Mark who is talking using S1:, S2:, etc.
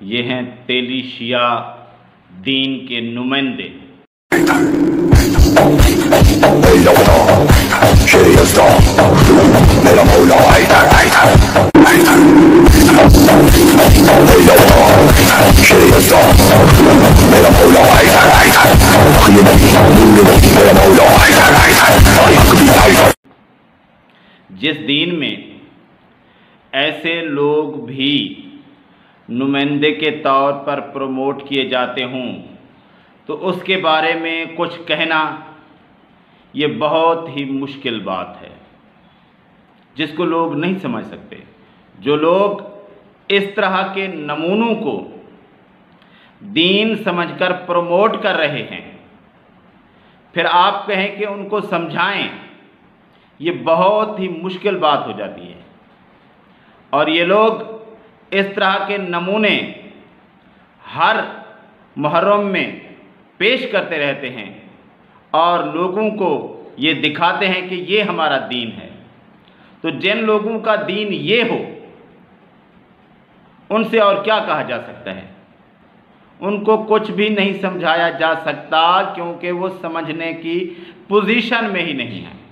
S1: ये हैं तेली शिया दीन के नुमाइंदे। जिस दीन में ऐसे लोग भी नुमाइंदे के तौर पर प्रमोट किए जाते हों तो उसके बारे में कुछ कहना ये बहुत ही मुश्किल बात है, जिसको लोग नहीं समझ सकते। जो लोग इस तरह के नमूनों को दीन समझकर प्रमोट कर रहे हैं, फिर आप कहें कि उनको समझाएं, ये बहुत ही मुश्किल बात हो जाती है। और ये लोग इस तरह के नमूने हर मुहर्रम में पेश करते रहते हैं और लोगों को ये दिखाते हैं कि ये हमारा दीन है। तो जिन लोगों का दीन ये हो, उनसे और क्या कहा जा सकता है? उनको कुछ भी नहीं समझाया जा सकता, क्योंकि वो समझने की पोजीशन में ही नहीं है।